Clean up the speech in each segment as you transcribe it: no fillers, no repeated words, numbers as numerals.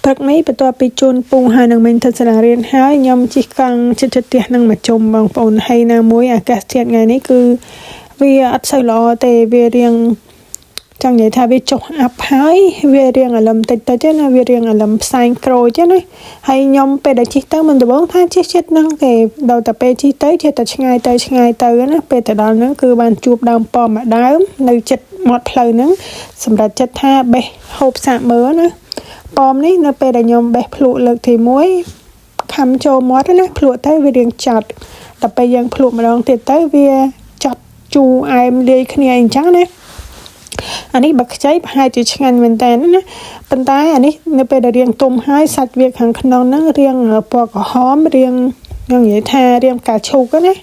ព្រឹកនេះបន្ទាប់ពីជូនពូហើយនឹងមិញទៅសាលារៀនហើយខ្ញុំជិះកង់ជិតផ្ទះនឹងមកជុំបងប្អូនហើយណាមួយអាកាសធាតុថ្ងៃនេះគឺវាអត់សូវល្អទេវារៀងចង់និយាយថាវាចុះអាប់ហើយវារៀងអារម្មណ៍តិចទេណាវារៀងអារម្មណ៍ផ្សែងក្រូចណាហើយខ្ញុំពេលដែលជិះទៅមិនដំបងថាជិះចិត្តហ្នឹងទេដល់តែពេលជិះទៅចេះតែឆ្ងាយទៅណាពេលទៅដល់ហ្នឹងគឺបានជួបដើមប៉មមួយដើមនៅចិត្តមាត់ផ្លូវហ្នឹងសម្រាប់ចិត្តថាបេះហូបសាកមើលណាប៉មនេះនៅពេលដែលខ្ញុំបេះភ្លក់លើកទី1ខំចូលមាត់ណាភ្លក់ទៅវារៀងចត់តែពេលយើងភ្លក់ម្ដងទៀតទៅវាចត់ជូរអែមលាយគ្នាអញ្ចឹងណាអានេះបើខ្ចីប្រហែលជាឆ្ងាញ់មែនតើណាប៉ុន្តែអានេះនៅពេលដែលរៀងទុំហើយសាច់វាខាងក្នុងហ្នឹងរៀងពណ៌ក្រហមរៀងខ្ញុំនិយាយថារៀងផ្កាឈូកណា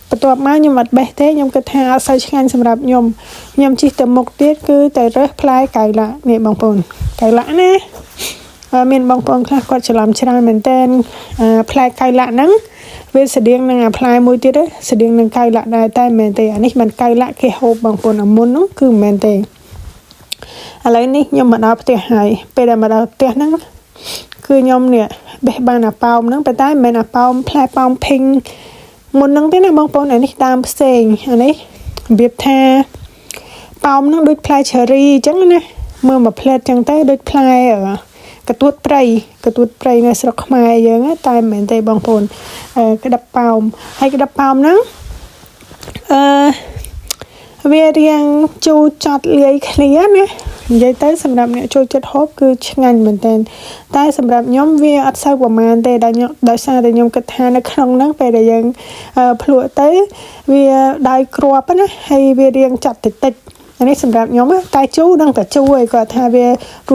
បន្ទាប់មកខ្ញុំអត់បេះទេខ្ញុំគិតថាអត់សូវឆ្ងាញ់សម្រាប់ខ្ញុំជិះទៅមុខទៀតគឺទៅរើសផ្លែកៅឡាក់នេះបងប្អូនកៅឡាក់ណាមានបងប្អូនខ្លះគាត់ច្រឡំច្រើនមែនតើផ្លែកៅឡាក់ហ្នឹងវាស្តៀងនឹងអាផ្លែមួយទៀតស្តៀងនឹងកៅឡាក់ដែរតែមែនទេអានេះមិនកៅឡាក់គេហូបបងប្អូនអាមុនហ្នឹងគឺមិនមែនទេឥឡូវនេះខ្ញុំមកដល់ផ្ទះហើយពេលដែលមកដល់ផ្ទះហ្នឹងគឺខ្ញុំនេះបេះបានអាប៉ោមហ្នឹងប៉ុន្តែមិនមែនអាប៉ោមផ្លែប៉ោមភីងមុនហ្នឹងទេណាបងប្អូនអានេះតាមផ្សេងអានេះរបៀបថាប៉ោមហ្នឹងដូចផ្លែឈើរីអញ្ចឹងណាមើលមកផ្លែអញ្ចឹងទៅដូចផ្លែកទួតព្រៃនៅស្រុកខ្មែរយើងតែមិនមែនទេបងប្អូនក្តាប់ប៉ោមហើយក្តាប់ប៉ោមហ្នឹងវារៀងជូរចត់លាយគ្នាណានិយាយទៅសម្រាប់អ្នកចូលចិត្តហូបគឺឆ្ងាញ់មែនទែនតែសម្រាប់ខ្ញុំវាអត់សូវប្រមាណទេដោយសារតែខ្ញុំគិតថានៅក្នុងហ្នឹងពេលដែលយើងភ្លក់ទៅវាដោយគ្រាប់ណាហើយវារៀងចាត់តិចនេះសម្រាប់ខ្ញុំតែជូរនឹងតែជូរឯងគាត់ថាវារ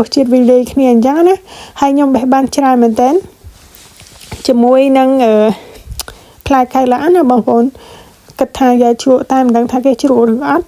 សជាតិវាលាយគ្នាអញ្ចឹងណាហើយខ្ញុំបេះបានច្រើនមែនតើជាមួយនឹងផ្លែកៅឡាក់ណាបងប្អូនគិតថាយាយជ្រក់តែមិនដឹងថាគេជ្រក់ឬអត់